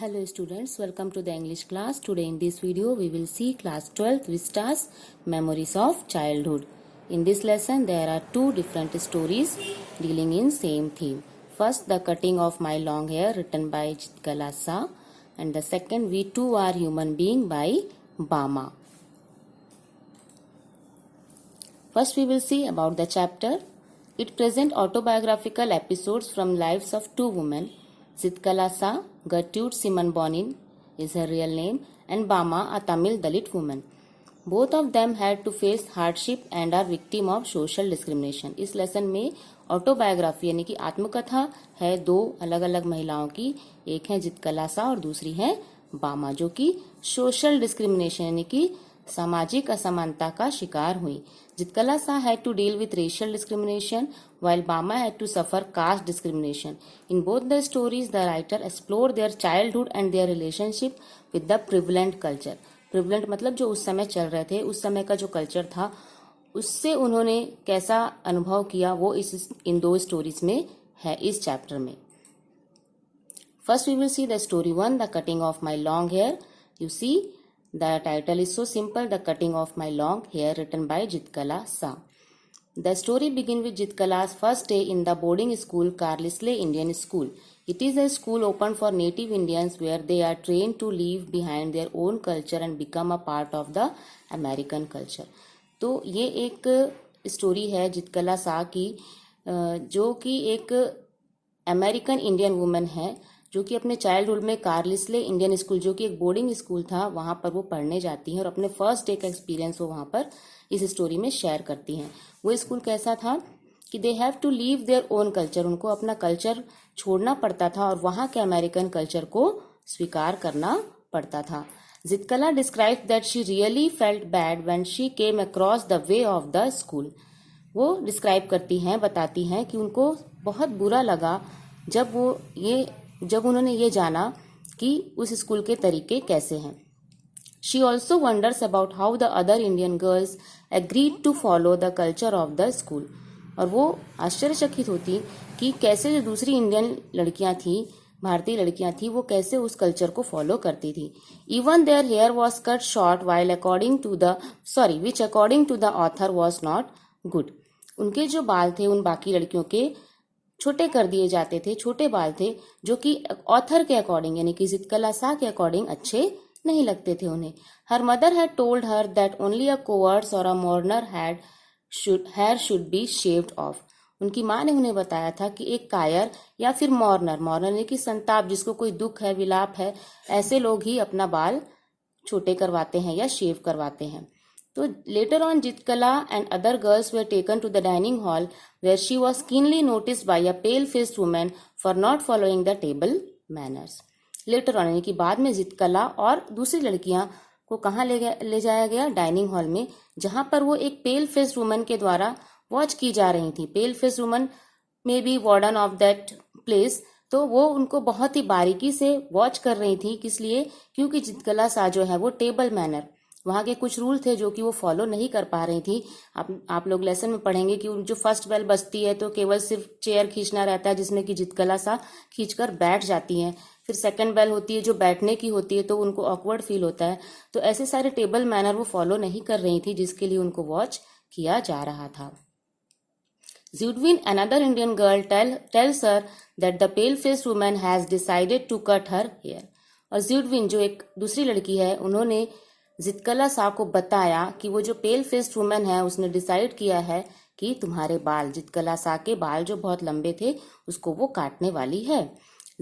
Hello students, welcome to the English class. Today in this video we will see class 12th Vistas Memories of Childhood. In this lesson there are two different stories dealing in same theme. First, The Cutting of My Long Hair written by Chitkala Sa, and the second, We Too Are Human Being by Bama. First we will see about the chapter. It presents autobiographical episodes from lives of two women. Chitkala Sa, Gertrude Simon Bonin is her real name, and Bama, a Tamil Dalit woman. Both of them had to face hardship and are victim of social discrimination. इस lesson में autobiography यानी कि आत्मकथा है दो अलग अलग महिलाओं की, एक है चित्कला सा और दूसरी है बामा, जो कि सोशल डिस्क्रिमिनेशन यानी कि सामाजिक असमानता का शिकार हुई. चित्कला सा had to deal with racial discrimination while Bama had to suffer caste discrimination. In both the stories, the writer explored their childhood and their relationship with the prevalent culture. Prevalent मतलब जो उस समय चल रहे थे, उस समय का जो कल्चर था उससे उन्होंने कैसा अनुभव किया वो इन दो स्टोरीज में है इस चैप्टर में. First we will see the story 1, The Cutting of My Long Hair. You see, the title is so simple, The Cutting of My Long Hair, written by Chitkala Sa. The story begins with Chitkala's first day in the boarding school Carlisle Indian School. It is a school open for native Indians where they are trained to leave behind their own culture and become a part of the American culture. तो ये एक story है चित्कला सा की, जो कि एक American Indian women है जो कि अपने चाइल्डहुड में कार्लिस्ले इंडियन स्कूल, जो कि एक बोर्डिंग स्कूल था, वहां पर वो पढ़ने जाती हैं और अपने फर्स्ट डे का एक्सपीरियंस वो वहां पर इस स्टोरी में शेयर करती हैं. वो स्कूल कैसा था कि they have to leave their own culture, उनको अपना कल्चर छोड़ना पड़ता था और वहां के अमेरिकन कल्चर को स्वीकार करना पड़ता था. Zitkala describe that she really felt bad when she came across the way of the school. वो डिस्क्राइब करती हैं, बताती हैं कि उनको बहुत बुरा लगा जब उन्होंने ये जाना कि उस स्कूल के तरीके कैसे हैं. She also wonders about how the other Indian girls agreed to follow the culture of the school. और वो आश्चर्यचकित होती कि कैसे जो दूसरी इंडियन लड़कियां थी, भारतीय लड़कियां थी, वो कैसे उस कल्चर को फॉलो करती थी. Even their hair was cut short while which according to the author was not good. उनके जो बाल थे उन बाकी लड़कियों के छोटे कर दिए जाते थे, छोटे बाल थे जो कि ऑथर के अकॉर्डिंग यानी कि चित्कला सा के अकॉर्डिंग अच्छे नहीं लगते थे उन्हें. Her mother had told her that only a cowards और a mourner hair should be shaved off. उनकी माँ ने उन्हें बताया था कि एक कायर या फिर मॉर्नर यानी कि संताप, जिसको कोई दुख है, विलाप है, ऐसे लोग ही अपना बाल छोटे करवाते हैं या शेव करवाते हैं. तो later on, Chitkala and other girls were taken to the dining hall where she was keenly noticed by a pale-faced woman for not following the table manners. Later on यानी कि बाद में चित्कला और दूसरी लड़कियां को कहाँ ले जाया गया? डाइनिंग हॉल में, जहां पर वो एक पेल फेस्ड वुमन के द्वारा वॉच की जा रही थी. Pale faced woman may be warden of that place. तो वो उनको बहुत ही बारीकी से वॉच कर रही थी. किस लिए? क्योंकि चित्कला सा जो है वो टेबल मैनर, वहां के कुछ रूल थे जो कि वो फॉलो नहीं कर पा रही थी. आप लोग लेसन में पढ़ेंगे कि जो फर्स्ट बेल बजती है तो केवल सिर्फ चेयर खींचना रहता है जिसमें कि चित्कला सा खींचकर बैठ जाती हैं. फिर सेकंड बेल होती है जो बैठने की होती है तो उनको ऑकवर्ड फील होता है. तो ऐसे सारे टेबल मैनर वो फॉलो नहीं कर रही थी जिसके लिए उनको वॉच किया जा रहा था. Zudwin, another Indian girl, tells her that the pale-faced woman has decided to cut her hair. और Zudwin जो एक दूसरी लड़की है, उन्होंने चित्कला सा को बताया कि वो जो पेल फेस्ड वुमेन है उसने डिसाइड किया है कि तुम्हारे बाल, चित्कला सा के बाल जो बहुत लंबे थे उसको वो काटने वाली है.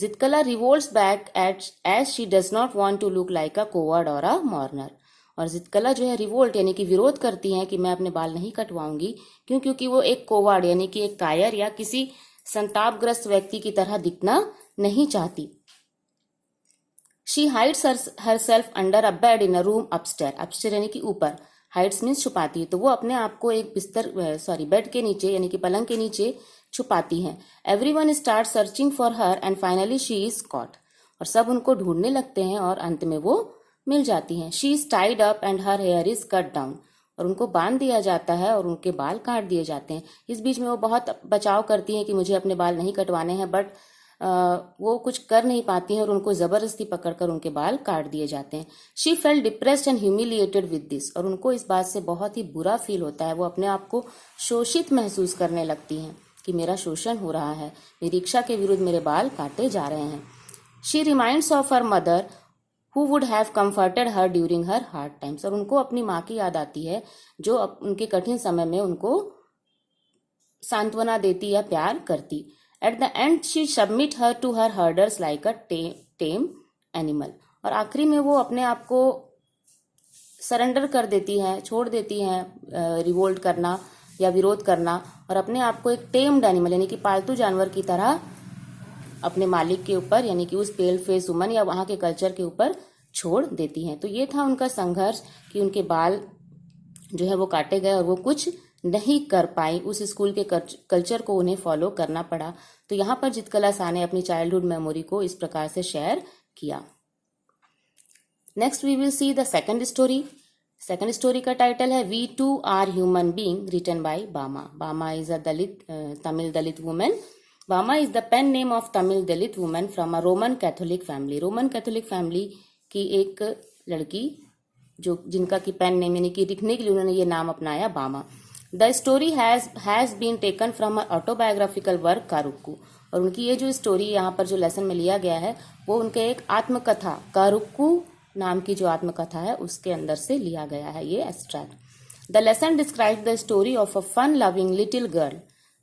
Zitkala revolts back as she does not want to look like a coward और अ मॉर्नर. और चित्कला जो है रिवोल्ट यानी कि विरोध करती हैं कि मैं अपने बाल नहीं कटवाऊंगी, क्योंकि वो एक कोवर्ड यानी कि एक कायर या किसी संतापग्रस्त व्यक्ति की तरह दिखना नहीं चाहती. She hides herself under a bed in a room upstairs. Upstairs यानी कि ऊपर, hides means छुपाती है. तो वो अपने आप को एक बेड के नीचे यानी कि पलंग के नीचे छुपाती हैं. Everyone starts searching for her and finally she is caught. और सब उनको ढूंढने लगते हैं और अंत में वो मिल जाती हैं. She is tied up and her hair is cut down. और उनको बांध दिया जाता है और उनके बाल काट दिए जाते हैं. इस बीच में वो बहुत बचाव करती हैं कि मुझे अपने बाल नहीं कटवाने हैं, बट वो कुछ कर नहीं पाती हैं और उनको जबरदस्ती पकड़कर उनके बाल काट दिए जाते हैं। She felt depressed and humiliated with this, और उनको इस बात से बहुत ही बुरा फील होता है। वो अपने आप को शोषित महसूस करने लगती हैं कि मेरा शोषण हो रहा है, मेरी इच्छा के विरुद्ध मेरे बाल काटे जा रहे हैं। She reminds of her mother who would have comforted her during her hard times, और उनको अपनी माँ की याद आती है जो उनके कठिन समय में उनको सांत्वना देती या प्यार करती। At the end she submit her to her herders like a tame animal, और आखिरी में वो अपने आप को सरेंडर कर देती हैं, छोड़ देती हैं रिवोल्ट करना या विरोध करना, और अपने आप को एक टेम्ड एनिमल यानी कि पालतू जानवर की तरह अपने मालिक के ऊपर यानी कि उस पेल फेस वुमन या वहाँ के कल्चर के ऊपर छोड़ देती हैं। तो ये था उनका संघर्ष कि उनके बाल जो है वो काटे गए और वो कुछ नहीं कर पाई, उस स्कूल के कल्चर को उन्हें फॉलो करना पड़ा। तो यहाँ पर चित्रकला शाह ने अपनी चाइल्डहुड मेमोरी को इस प्रकार से शेयर किया। Next we will see the second story. Second story का टाइटल है we two are human being, written by Bama. Bama is a Tamil Dalit women. Bama is the pen name of Tamil Dalit women from a Roman Catholic family. Roman Catholic family की एक लड़की जो जिनका की pen name यानी कि लिखने के लिए उन्होंने ये नाम अपनाया Bama. The story has been taken from autobiographical work Karukku, और उनकी ये जो स्टोरी यहाँ पर जो लेसन में लिया गया है वो उनके एक आत्मकथा कारुक्कू नाम की जो आत्मकथा है उसके अंदर से लिया गया है ये extract. The lesson describe the story of a fun loving little girl,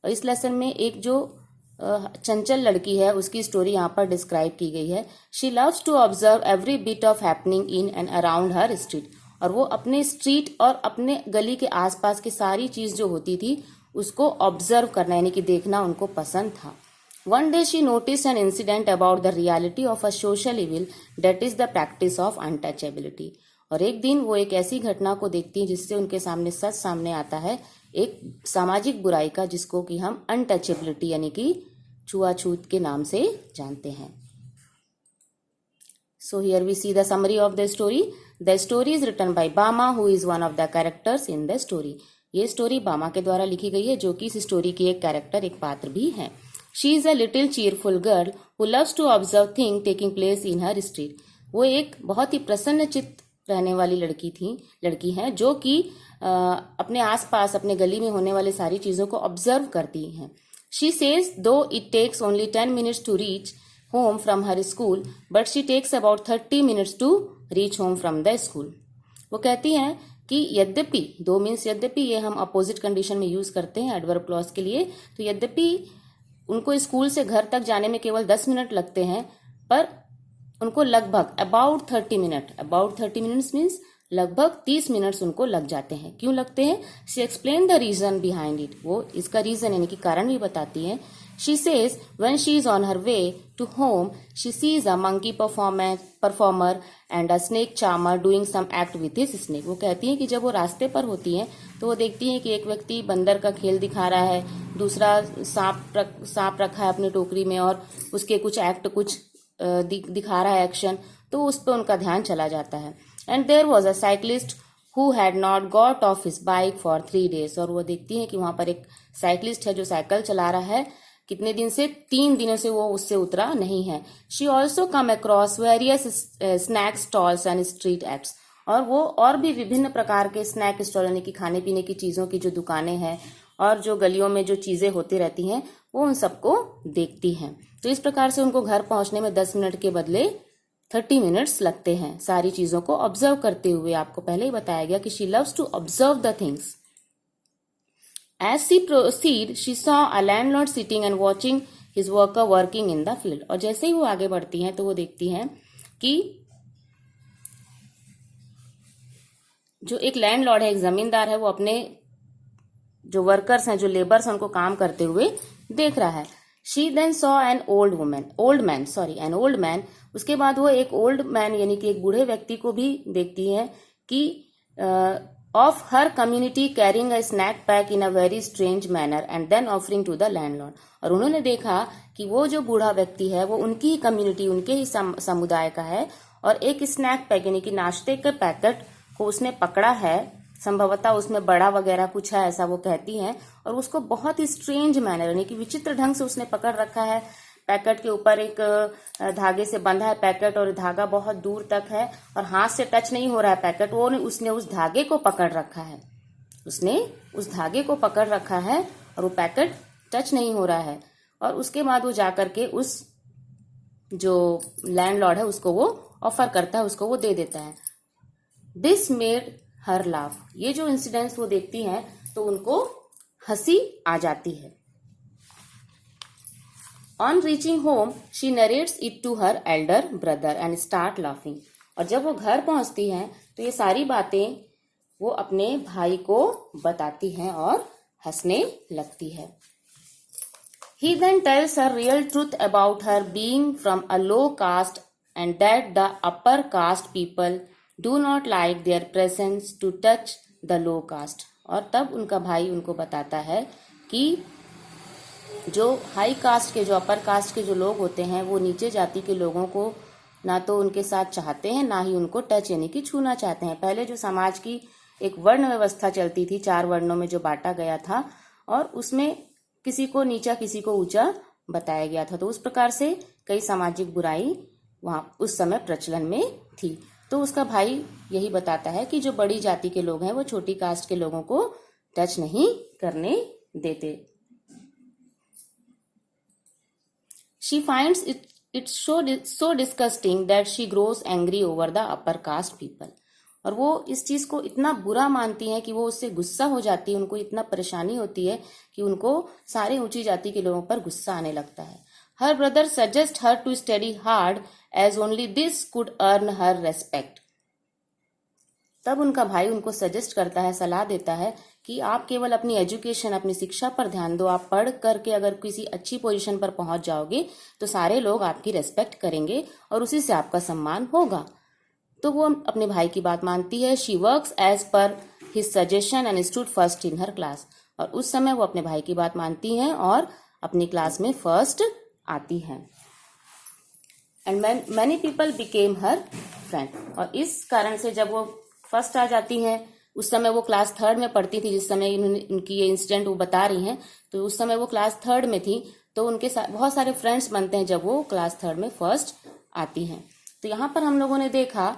और इस लेसन में एक जो चंचल लड़की है उसकी स्टोरी यहाँ पर डिस्क्राइब की गई है। She loves to observe every bit of happening in and around her street, और वो अपने स्ट्रीट और अपने गली के आसपास की सारी चीज जो होती थी उसको ऑब्जर्व करना यानी कि देखना उनको पसंद था। One day she notice an incident about the reality of a social evil that is the practice of untouchability, और एक दिन वो एक ऐसी घटना को देखती है जिससे उनके सामने सच सामने आता है एक सामाजिक बुराई का, जिसको कि हम अनटचेबिलिटी यानी कि छुआछूत के नाम से जानते हैं। So here we see the summary of the story. The story is written by Bama, who is one of the characters in the story. ये स्टोरी बामा के द्वारा लिखी गई है जो कि इस स्टोरी की एक कैरेक्टर एक पात्र भी है। She is a little cheerful girl who loves to observe things taking place in her street. वो एक बहुत ही प्रसन्न चित्त रहने वाली लड़की है जो कि अपने आसपास अपने गली में होने वाली सारी चीजों को ऑब्जर्व करती हैं। She says though it takes only 10 minutes to reach home from her school, but she takes about 30 minutes to reach home from the school. वो कहती हैं कि यद्यपि, दो मीन्स यद्यपि, ये हम अपोजिट कंडीशन में यूज करते हैं एडवर्ब क्लॉज के लिए। तो यद्यपि उनको स्कूल से घर तक जाने में केवल 10 मिनट लगते हैं, पर उनको लगभग अबाउट 30 मिनट्स मीन्स लगभग 30 मिनट्स उनको लग जाते हैं। क्यों लगते हैं? She explain the reason behind it, वो इसका रीजन यानी कि कारण भी बताती है। She says when she is on her way to home, she sees a monkey performer and a snake charmer doing some act with his snake. वो कहती है कि जब वो रास्ते पर होती हैं तो वो देखती हैं कि एक व्यक्ति बंदर का खेल दिखा रहा है, दूसरा सांप रखा है अपनी टोकरी में और उसके कुछ एक्ट दिखा रहा है एक्शन, तो उस पर उनका ध्यान चला जाता है। And there was a cyclist who had not got off his bike for 3 days. और वो देखती है कि वहां पर एक साइकिलिस्ट है जो साइकिल चला रहा है, कितने दिन से? 3 दिनों से वो उससे उतरा नहीं है। She also come across various snack stalls and street acts, और वो और भी विभिन्न प्रकार के स्नैक स्टॉल यानी कि खाने पीने की चीजों की जो दुकानें हैं और जो गलियों में जो चीजें होती रहती हैं वो उन सबको देखती हैं। तो इस प्रकार से उनको घर पहुंचने में 10 मिनट के बदले 30 मिनट्स लगते हैं सारी चीजों को ऑब्जर्व करते हुए। आपको पहले ही बताया गया कि she loves to observe the things. As she proceeded, she saw a landlord sitting and watching his worker working in the field. और जैसे ही वो आगे बढ़ती हैं तो वो देखती हैं कि जो एक लैंडलॉर्ड है, एक जमींदार है, वो अपने जो वर्कर्स हैं, जो लेबर्स हैं, उनको काम करते हुए देख रहा है। She then saw an old man. उसके बाद वो एक ओल्ड मैन यानी कि एक बूढ़े व्यक्ति को भी देखती है कि of her community carrying a snack pack in a very strange manner and then offering to the landlord. और उन्होंने देखा कि वो जो बूढ़ा व्यक्ति है वो उनकी ही कम्युनिटी, उनके ही समुदाय का है और एक स्नैक पैक यानी कि नाश्ते के पैकेट को उसने पकड़ा है, संभवतः उसमें बड़ा वगैरह कुछ है ऐसा वो कहती हैं, और उसको बहुत ही स्ट्रेंज मैनर यानी कि विचित्र ढंग से उसने पकड़ रखा है। पैकेट के ऊपर एक धागे से बंधा है पैकेट और धागा बहुत दूर तक है और हाथ से टच नहीं हो रहा है पैकेट, वो उसने उस धागे को पकड़ रखा है, उसने उस धागे को पकड़ रखा है और वो पैकेट टच नहीं हो रहा है। और उसके बाद वो जाकर के उस जो लैंडलॉर्ड है उसको वो ऑफर करता है, उसको वो दे देता है। दिस मेड हर लाफ, ये जो इंसिडेंट्स वो देखती हैं तो उनको हंसी आ जाती है। On reaching home she narrates it to her elder brother and start laughing, और जब वो घर पहुंचती हैं तो ये सारी बातें वो अपने भाई को बताती हैं और हंसने लगती है। He then tells her real truth about her being from a low caste and that the upper caste people do not like their presence to touch the low caste। और तब उनका भाई उनको बताता है कि जो हाई कास्ट के, जो अपर कास्ट के जो लोग होते हैं वो नीचे जाति के लोगों को ना तो उनके साथ चाहते हैं, ना ही उनको टच यानी कि छूना चाहते हैं। पहले जो समाज की एक वर्ण व्यवस्था चलती थी, 4 वर्णों में जो बांटा गया था, और उसमें किसी को नीचा किसी को ऊंचा बताया गया था, तो उस प्रकार से कई सामाजिक बुराई वहां उस समय प्रचलन में थी। तो उसका भाई यही बताता है कि जो बड़ी जाति के लोग हैं वो छोटी कास्ट के लोगों को टच नहीं करने देते। She finds it so disgusting that she grows angry over the upper caste people। और वो इस चीज को इतना बुरा मानती हैं कि वो उससे गुस्सा हो जाती है, उनको इतना परेशानी होती है कि उनको सारे ऊंची जाति के लोगों पर गुस्सा आने लगता है। Her brother suggests her to study hard as only this could earn her respect। तब उनका भाई उनको सजेस्ट करता है, सलाह देता है कि आप केवल अपनी एजुकेशन, अपनी शिक्षा पर ध्यान दो। आप पढ़ करके अगर किसी अच्छी पोजीशन पर पहुंच जाओगे तो सारे लोग आपकी रेस्पेक्ट करेंगे और उसी से आपका सम्मान होगा। तो वो अपने भाई की बात मानती है। She works as per his suggestion and stood first in her class. और उस समय वो अपने भाई की बात मानती हैं और अपनी क्लास में फर्स्ट आती हैं। And many people became her friend. और इस कारण से जब वो फर्स्ट आ जाती हैं, उस समय वो क्लास 3rd में पढ़ती थी, जिस समय उनकी ये इंसिडेंट वो बता रही हैं, तो उस समय वो क्लास 3rd में थी, तो उनके साथ बहुत सारे फ्रेंड्स बनते हैं जब वो क्लास 3rd में फर्स्ट आती हैं। तो यहाँ पर हम लोगों ने देखा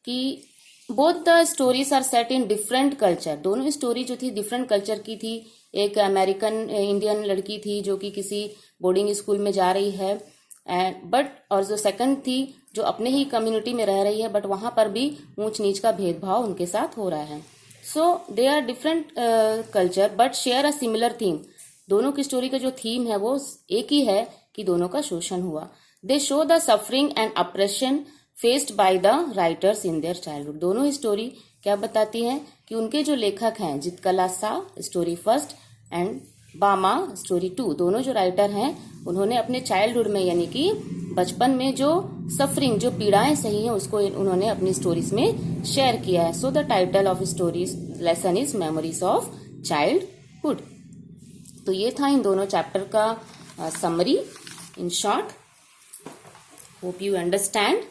कि both the stories are set in different culture. दोनों स्टोरी जो थी डिफरेंट कल्चर की थी। एक अमेरिकन इंडियन लड़की थी जो कि किसी बोर्डिंग स्कूल में जा रही है, और जो सेकंड थी जो अपने ही कम्युनिटी में रह रही है, बट वहां पर भी ऊंच नीच का भेदभाव उनके साथ हो रहा है। So they are different culture but share a similar theme. दोनों की स्टोरी का जो थीम है वो एक ही है कि दोनों का शोषण हुआ। दे show the suffering and oppression faced by the writers in their childhood. दोनों ही स्टोरी क्या बताती हैं कि उनके जो लेखक हैं, जितकला सा स्टोरी 1 एंड बामा स्टोरी 2, दोनों जो राइटर हैं उन्होंने अपने चाइल्डहुड में यानी कि बचपन में जो सफरिंग, जो पीड़ाएं सही हैं, उसको उन्होंने अपनी स्टोरीज में शेयर किया है। So the title of stories lesson is memories of childhood. तो ये था इन दोनों चैप्टर का summary in short. Hope you understand.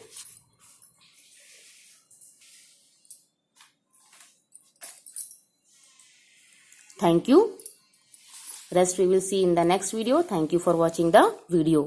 Thank you. Rest we will see in the next video. Thank you for watching the video.